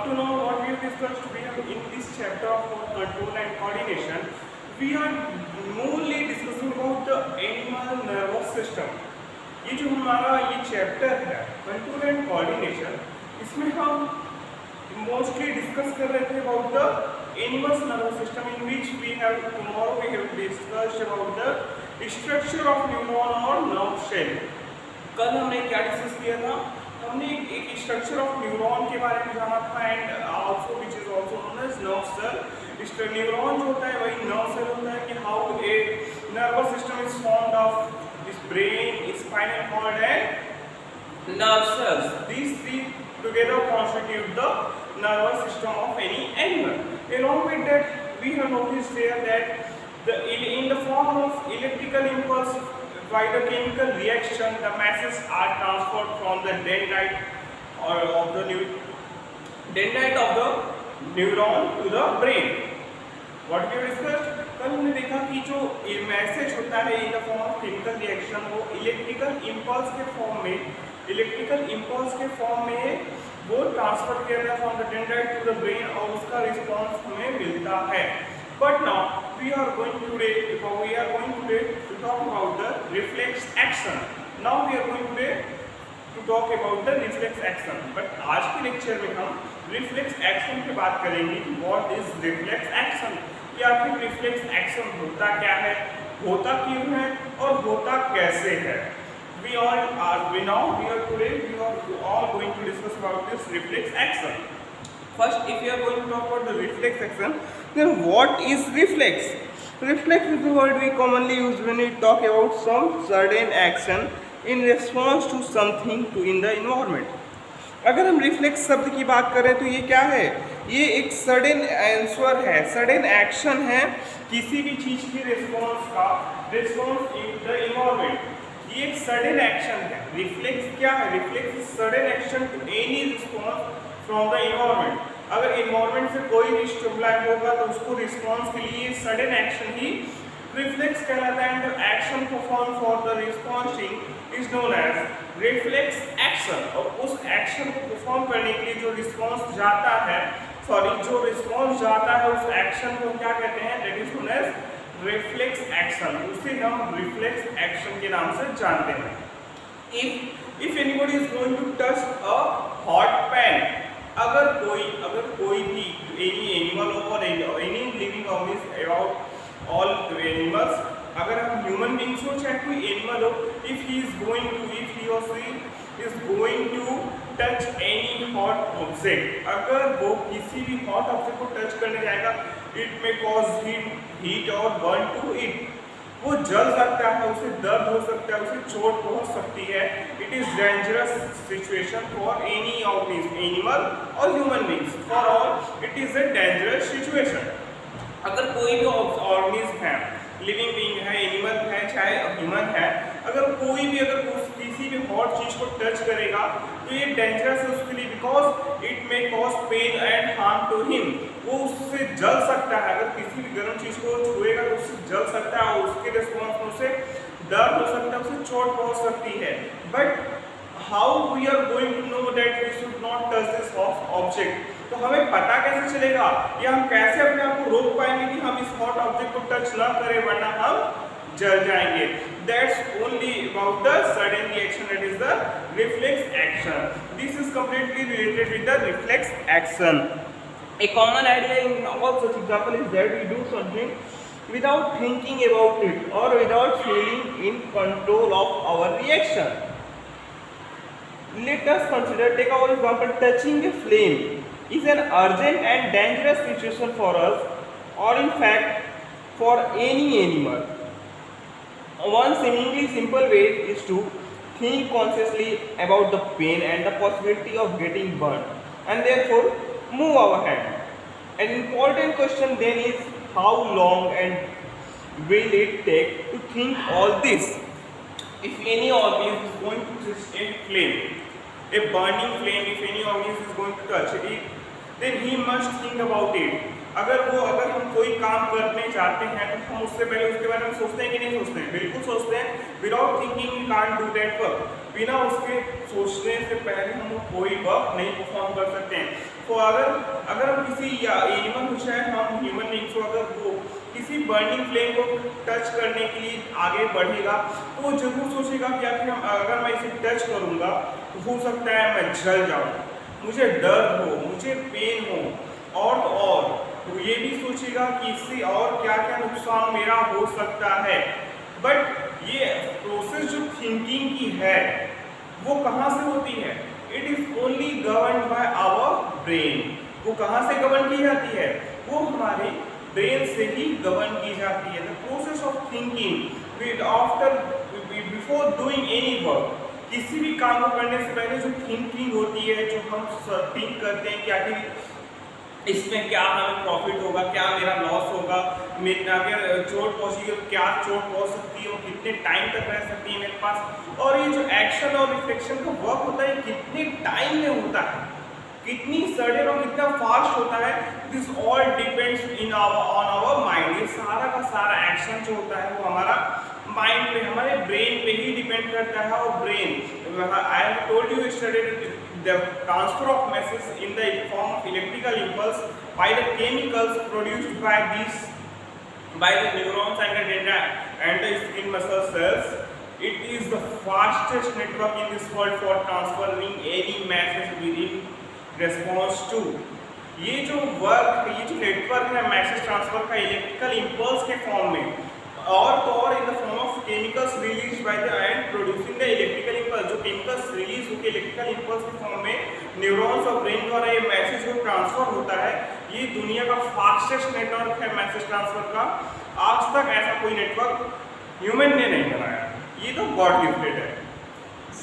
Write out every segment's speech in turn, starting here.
up to now what we have discussed, we have in this chapter of control and coordination, we are mainly discussing about the animal nervous system. ये जो हमारा ये chapter है control and coordination, इसमें हम mostly discuss कर रहे थे about the animals nervous system, in which we have tomorrow we have discussed about the structure of neuron और नर्व सेल। कल हमने क्या डिस्कस किया था, हमने एक स्ट्रक्चर ऑफ न्यूरॉन के बारे में जाना था and also which is also known as nerve cell. Neuron जो होता है वही नर्व सेल होता है कि how a nervous system is formed of this brain, spinal cord and nerve cells. These three together constitute the nervous system of any animal. Along with that, we have noticed here that in the form of electrical impulse by the chemical reaction, the masses are transferred from the dendrite of the neuron to the brain. What we have discussed, कल हमने देखा कि जो message होता है in the form of chemical reaction, वो electrical impulse के form में वो ट्रांसफर किया जाता है from the dendrite to the brain और उसका रिस्पॉन्स हमें मिलता है। But now we are going today to talk about the reflex action. Now we are going today to talk about the reflex action. But आज के lecture में हम reflex action की बात करेंगे कि व्हाट इज रिफ्लेक्स एक्शन, कि आखिर रिफ्लेक्स एक्शन होता क्या है, होता क्यों है और होता कैसे है। We are all going to discuss about this reflex action. First, if you are going to talk about the reflex action, then what is reflex? Reflex is the word we commonly use when we talk about some sudden action in response to something in the environment. अगर हम reflex शब्द की बात करें तो ये क्या है, ये एक सडन आंसर है, सडन एक्शन है किसी भी चीज की रिस्पॉन्स इन द इन्वायरमेंट। ये एक सडन एक्शन है। रिफ्लेक्स क्या है, reflex is sudden action to any response from the environment. अगर इन्वायरमेंट से कोई भी स्टिमुलाई होगा तो उसको रिस्पॉन्स के लिए सडन एक्शन ही रिफ्लेक्स कहलाता है। And action perform for the responding is known as reflex action. और उस एक्शन को परफॉर्म करने के लिए जो रिस्पॉन्स जाता है उस एक्शन को क्या कहते हैं, that is known as reflex action. उसे हम रिफ्लेक्स एक्शन के नाम से जानते हैं। If anybody is going to touch a hot pan, अगर कोई भी एनी एनिमल और any living organism about all animals, अगर हम ह्यूमन बींग्स हो चाहे कोई एनिमल हो, इफ ही और she is going to touch any hot object, अगर वो किसी भी हॉट ऑब्जेक्ट को टच करने जाएगा, इट में कॉज हीट और बर्न टू इट, वो जल सकता है, उसे दर्द हो सकता है, उसे चोट पहुंच सकती है। It is dangerous situation for any organism, animal और human beings, for all it is a dangerous situation. अगर कोई भी ऑर्गेनिज्म है, लिविंग बीइंग है, एनिमल है चाहे ह्यूमन है, अगर कोई भी किसी भी हॉट चीज को टच करेगा तो ये डेंजरस है उसके लिए, because it may cause pain and harm to him. वो उससे जल सकता है, अगर किसी भी गर्म चीज को छुएगा तो उससे जल सकता है और उसके रिस्पॉन्स में उसे दर्द हो सकता है, उसे चोट पहुंच सकती है। But how we are going to know that we should not touch this object, तो हमें पता कैसे चलेगा या हम कैसे अपने आप को रोक पाएंगे कि हम इस हॉट ऑब्जेक्ट को टच ना करें वरना हम जल जाएंगे। That's only about the sudden reaction, that is the reflex action. This is completely related with the reflex action. A common idea in all such example is that we do something without thinking about it or without feeling in control of our reaction. Let us consider, take our example, touching a flame is an urgent and dangerous situation for us, or in fact for any animal. One seemingly simple way is to think consciously about the pain and the possibility of getting burned and therefore move our hand. An important question then is how long and will it take to think all this? If any organism is going to touch a flame, a burning flame, if any organism is going to touch it, then he must think about it. अगर हम कोई काम करने जाते हैं तो हम उससे पहले उसके बारे में सोचते हैं कि नहीं सोचते हैं? बिल्कुल सोचते हैं। Without thinking we can't do that work. बिना उसके सोचने से पहले हम कोई वर्क नहीं परफॉर्म कर सकते हैं। तो अगर हम किसी एनिमल हो चाहे हम ह्यूमन बीइंग्स को अगर वो किसी बर्निंग फ्लेम को टच करने के लिए आगे बढ़ेगा तो वो जरूर सोचेगा कि अगर मैं इसे टच करूँगा तो हो सकता है मैं जल जाऊँ, मुझे दर्द हो, मुझे पेन हो, और तो और वो ये भी सोचेगा कि इससे और क्या क्या नुकसान मेरा हो सकता है। बट ये प्रोसेस जो थिंकिंग की है वो कहाँ से होती है? It is only govern by our brain. वो कहाँ से गवर्न की जाती है? वो हमारे ब्रेन से ही गवर्न की जाती है। The process of thinking after before doing any work, किसी भी काम को करने से पहले जो थिंकिंग होती है, जो हम थिंक करते हैं कि आखिर इसमें क्या हमें प्रॉफिट होगा, क्या मेरा लॉस होगा, मेरे अगर चोट पहुंची तो क्या चोट पहुंच सकती है, वो कितने टाइम तक रह सकती है मेरे पास, और ये जो एक्शन और रिफ्लेक्शन का वर्क होता है कितने टाइम में होता है, कितनी सडन और कितना फास्ट होता है, this all depends on our mind. ये सारा का सारा एक्शन जो होता है वो हमारा माइंड पे, हमारे ब्रेन पे ही डिपेंड करता है। और brain, I have told you yesterday, the transfer of messages in the form of electrical impulse by the chemicals produced by the neurons and the dendra and the skin muscle cells. It is the fastest network in this world for transferring any message within response to. ये जो work, ये जो network है message transfer का electrical impulse के form में, और तो और इन the form of chemicals release by the end producing the electrical impulse, जो केमिकल्स रिलीज होकर इलेक्ट्रिकल इम्पल्स के फॉर्म में न्यूरॉन्स और ब्रेन द्वारा ये मैसेज जो ट्रांसफर होता है, ये दुनिया का फास्टेस्ट नेटवर्क है मैसेज ट्रांसफर का। आज तक ऐसा कोई नेटवर्क ह्यूमन ने नहीं बनाया, ये तो गॉड गिफ्टेड है।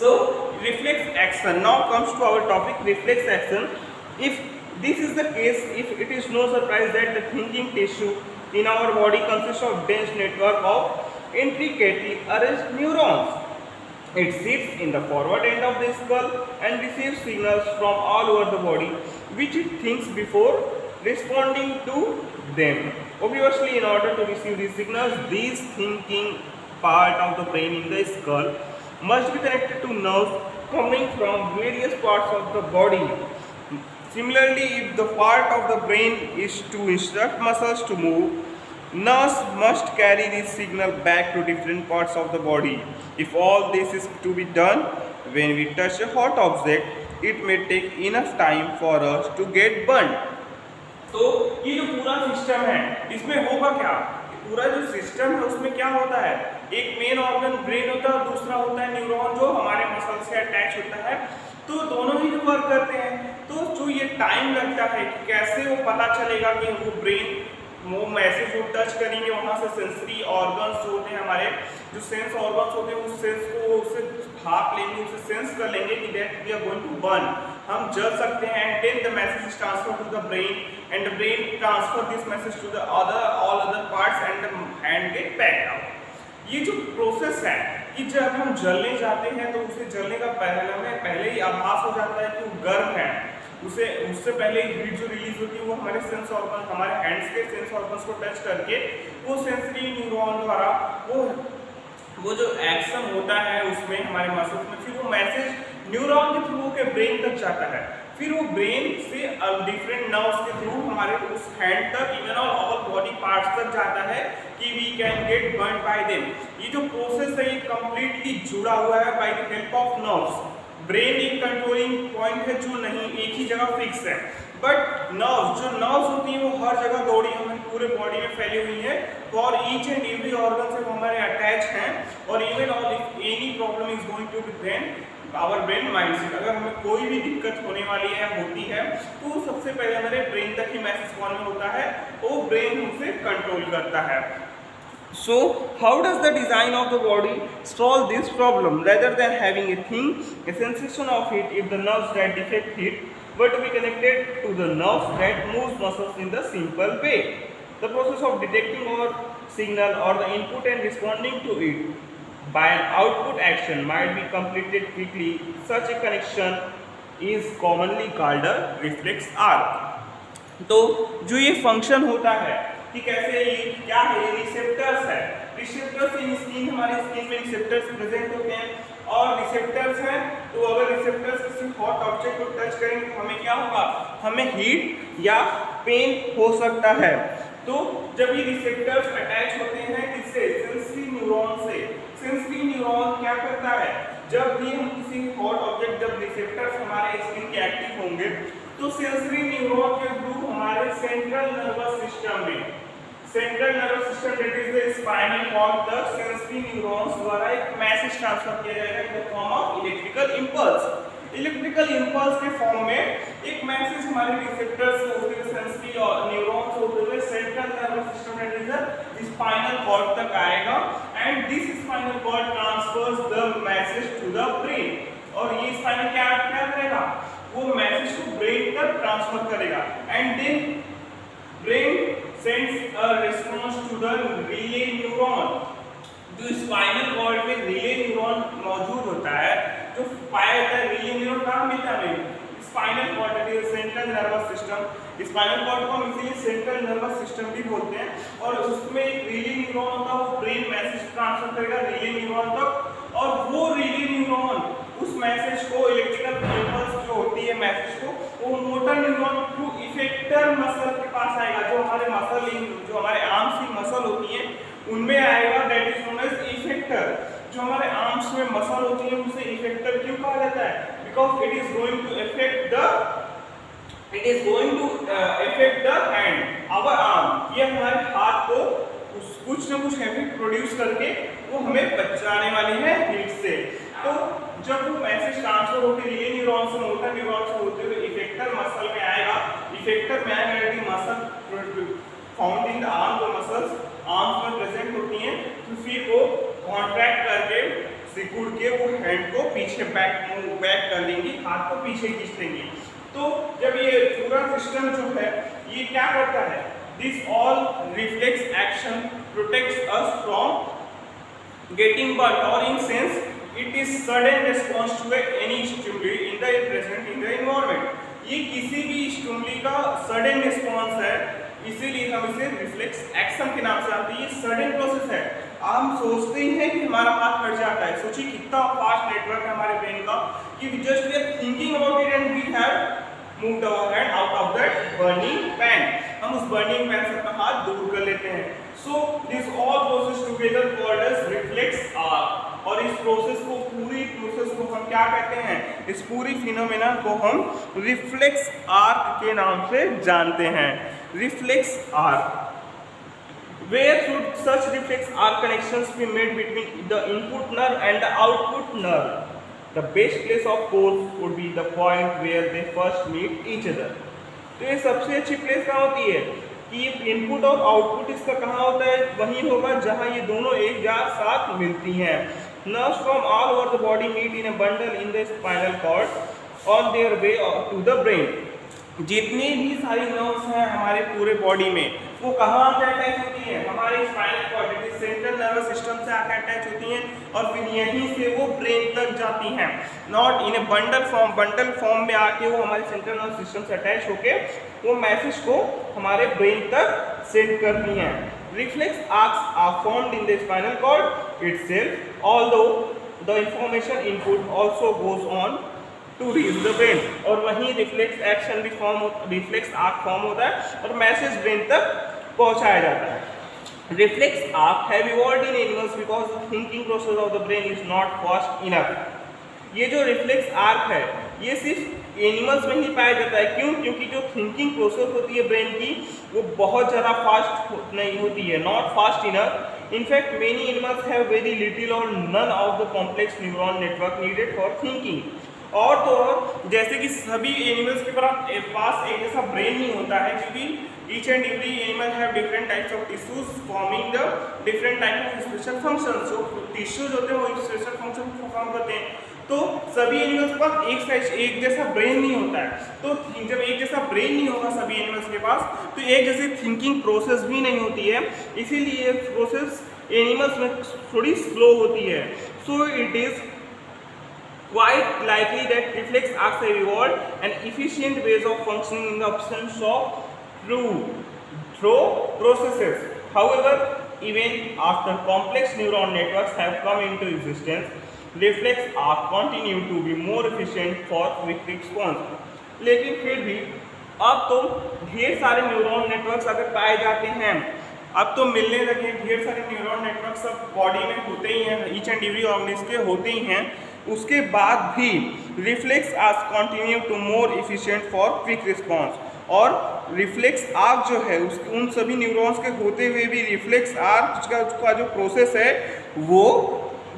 So reflex action, now comes to our topic reflex action. If this is the case, if it is no surprise that the thinking tissue in our body consists of dense network of intricately arranged neurons. It sits in the forward end of the skull and receives signals from all over the body which it thinks before responding to them. Obviously, in order to receive these signals, these thinking part of the brain in the skull must be connected to nerves coming from various parts of the body. Similarly, if the part of the brain is to instruct muscles to move, nerves must carry this signal back to different parts of the body. If all this is to be done when we touch a hot object, it may take enough time for us to get burnt. तो ये जो पूरा system है इसमें होगा क्या? पूरा जो सिस्टम है उसमें क्या होता है? एक मेन ऑर्गन ब्रेन होता है, दूसरा होता है न्यूरॉन जो हमारे मसल से अटैच होता है। तो दोनों ही वर्क करते हैं। तो जो ये टाइम लगता है कि कैसे वो पता चलेगा कि वो ब्रेन वो मैसेज को टच करेंगे, वहाँ से सेंसरी ऑर्गन्स जो होते हैं हमारे, जो सेंस ऑर्गन्स होते हैं उस सेंस को उससे भाप लेंगे, उसे सेंस कर लेंगे कि that we are going to burn, हम जल सकते हैं। And then the message is transfer to the brain and the brain transfer this message to the all other parts and get packed out. ये जो process है कि जब हम जलने जाते हैं तो उसे जलने का पहले ही आभास हो जाता है कि वो गर्म है, उससे पहले हीट जो रिलीज होती है वो हमारे सेंस ऑर्गन, हमारे हैंड्स के सेंस ऑर्गन्स को टच करके वो सेंसरी न्यूरॉन द्वारा वो जो एक्शन होता है उसमें हमारे मसल्स में, फिर वो मैसेज न्यूरॉन के थ्रू के ब्रेन तक जाता है, फिर वो ब्रेन से डिफरेंट नर्व्स के थ्रू हमारे उस हैंड तक, इवन ऑल बॉडी पार्ट्स तक जाता है कि we can get burn by them. ये जो प्रोसेस है ये कंप्लीटली जुड़ा हुआ है by the help of nerves. Brain एक कंट्रोलिंग पॉइंट है जो नहीं एक ही जगह फिक्स है, बट नर्व्स होती हैं वो हर जगह दौड़ी हमारी पूरे बॉडी में फैली हुई है, for each and every organ से वो हमारे अटैच हैं। और even all if any problem is going to be then our brain mindset, अगर हमें कोई भी दिक्कत होने वाली है होती है तो सबसे पहले हमारे ब्रेन तक ही मैसेज कॉल में होता है, वो ब्रेन उसे कंट्रोल करता है। So, how does the design of the body solve this problem? Rather than having a thing, a sensation of heat, if the nerves that detect heat were to be connected to the nerves that moves muscles in the simple way, the process of detecting or signal or the input and responding to it by an output action might be completed quickly. Such a connection is commonly called a reflex arc. तो जो ये function होता है कि कैसे ये क्या है, ये रिसेप्टर्स है। रिसेप्टर्स इन स्किन, हमारे स्किन में रिसेप्टर्स प्रेजेंट होते हैं और रिसेप्टर्स हैं, तो अगर रिसेप्टर्स किसी हॉट ऑब्जेक्ट को टच करेंगे तो हमें क्या होगा, हमें हीट या पेन हो सकता है। तो जब ये रिसेप्टर्स अटैच होते हैं किससे, सेंसरी न्यूरॉन से। सेंसरी न्यूरॉन क्या करता है, जब भी हम किसी हॉट ऑब्जेक्ट, जब रिसेप्टर्स हमारे स्किन के एक्टिव होंगे तो सेंसरी न्यूरॉन के थ्रू हमारे सेंट्रल नर्वस सिस्टम में, central nervous system that is the spinal cord तक सेंसरी न्यूरॉन्स द्वारा एक मैसेज ट्रांसफर किया जाएगा in the form of electrical impulse. Electrical impulse के फॉर्म में एक मैसेज हमारे रिसेप्टर्स से होते हुए, सेंसरी और न्यूरॉन्स से होते हुए central nervous system that is the spinal cord तक आएगा and this spinal cord transfers the message to the brain. और ये स्पाइनल क्या करेगा, वो मैसेज को ब्रेन तक ट्रांसफर करेगा and then brain sends a response to the relay neuron. जो स्पाइनल कॉर्ड में रिले न्यूरॉन मौजूद होता है, जो पाया जाता है, रिले न्यूरॉन कहाँ मिलता है, spinal cord that is central nervous system. Spinal cord को हम इसीलिए सेंट्रल नर्वस सिस्टम भी बोलते हैं और उसमें एक रिले न्यूरॉन होता है, वो ब्रेन मैसेज ट्रांसफर करेगा रिले न्यूरॉन तक और वो रिले न्यूरॉन उस मैसेज को, इलेक्ट्रिकल इंपल्स जो होती है मैसेज को, वो motor neuron through effector muscle के पास आएगा, जो हमारे मसल, जो हमारे आर्म्स की मसल होती है उनमें आएगा, that is known as effector. जो हमारे आर्म्स में मसल होती है उसे इफेक्टर क्यों कहा जाता है, because it is going to affect the hand, our arm. ये हमारे हाथ को कुछ ना कुछ इफेक्ट प्रोड्यूस करके वो हमें बचाने वाली है हीट से। तो जब वो मैसेज ट्रांसफर होकर रिले न्यूरॉन से मोटर न्यूरॉन से होते हुए इफेक्टर मसल में आएगा, इफेक्टर में आएगा कि muscle found in the arm, जो मसल्स आर्म्स में प्रेजेंट होती हैं, तो फिर वो कॉन्ट्रैक्ट करके सिकुड़ के वो हैंड को पीछे बैक कर लेंगी, हाथ को पीछे खींच लेंगी। तो जब ये पूरा सिस्टम जो है ये क्या करता है, this all reflex action protects us from getting burn और in sense it is sudden response to any stimuli in the present in the environment। ये किसी भी स्टिमुली का सडन रिस्पॉन्स है, इसीलिए हम इसे रिफ्लेक्स एक्शन के नाम से जानते हैं। ये सडन प्रोसेस है, हम सोचते ही हैं कि हमारा हाथ कट जाता है, सोचिए कितना फास्ट नेटवर्क है हमारे ब्रेन का कि just we are thinking about it and we have moved our hand out of that burning pan, हम उस बर्निंग पैन से अपना हाथ दूर कर लेते हैं। So this all process together called as reflex arc. और इस प्रोसेस को, पूरी प्रोसेस को हम क्या कहते हैं, इस पूरी फिनोमेना को हम रिफ्लेक्स आर्क के नाम से जानते हैं। Reflex arc, where should such reflex arc connections be made between the input nerve and the output nerve? The best place of course would be the point where they first meet each other। तो ये सबसे अच्छी place कहाँ होती है कि input और output इसका कहाँ होता है, वही होगा जहाँ ये दोनों एक साथ मिलती हैं। Nerves from all over the body meet in a bundle in the spinal cord on their way to the brain। जितनी भी सारी नर्व्स हैं हमारे पूरे बॉडी में, वो कहाँ आकर अटैच होती हैं, हमारे spinal cord central nervous system से आकर अटैच होती हैं और फिर यहीं से वो ब्रेन तक जाती हैं। Not in A bundle form में आके वो हमारे सेंट्रल नर्वस सिस्टम से अटैच होके वो मैसेज को हमारे ब्रेन तक सेंड करती हैं। Reflex arcs are formed in the spinal cord itself, although the information input also goes on to reach the brain। और वहीं रिफ्लेक्स एक्शन भी रिफ्लेक्स आर्क फॉर्म होता है और मैसेज ब्रेन तक पहुंचाया जाता है। Reflex arc have evolved in animals because the thinking process of the brain is not fast enough. ये जो रिफ्लेक्स आर्क है ये सिर्फ एनिमल्स में ही पाया जाता है। क्यों? क्योंकि जो थिंकिंग प्रोसेस होती है ब्रेन की वो बहुत ज़्यादा फास्ट नहीं होती है, not fast enough. In fact many animals have very little और none of the complex neuron network needed for thinking. और तो और जैसे कि सभी एनिमल्स के पास एक जैसा ब्रेन नहीं होता है, क्योंकि each and every animal have different types of tissues forming the different type of special functions. जो टिश्यूज होते हैं वो स्पेशल फंक्शन परफॉर्म करते हैं। तो सभी एनिमल्स के पास एक जैसा ब्रेन नहीं होता है। तो जब एक जैसा ब्रेन नहीं होगा सभी एनिमल्स के पास, तो एक जैसी थिंकिंग प्रोसेस भी नहीं होती है, इसीलिए ये प्रोसेस एनिमल्स में थोड़ी स्लो होती है। So it is quite likely that reflex arcs have evolved and efficient ways of functioning in the absence of through processes. However, even after complex neuron networks have come into existence, reflex arc continue to be more efficient for quick response. लेकिन फिर भी अब तो ढेर सारे neuron networks अगर पाए जाते हैं, अब तो मिलने लगे ढेर सारे न्यूरॉन नेटवर्क सब बॉडी में होते ही हैं, ईच एंड एवरी ऑर्गेनिज्म के होते ही हैं, उसके बाद भी reflex arc continue to more efficient for quick response. और रिफ्लेक्स आर्क जो है उस उन सभी न्यूरॉन्स के होते हुए भी रिफ्लेक्स आर्क का जो प्रोसेस है वो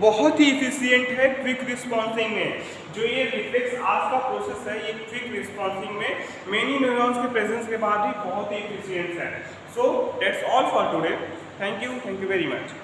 बहुत ही इफिशिएंट है क्विक रिस्पॉन्सिंग में। जो ये रिफ्लेक्स आर्क का प्रोसेस है ये क्विक रिस्पॉन्सिंग में मेनी न्यूरॉन्स के प्रेजेंस के बाद भी बहुत ही इफिशिएंट है। So that's all for today. Thank you very much.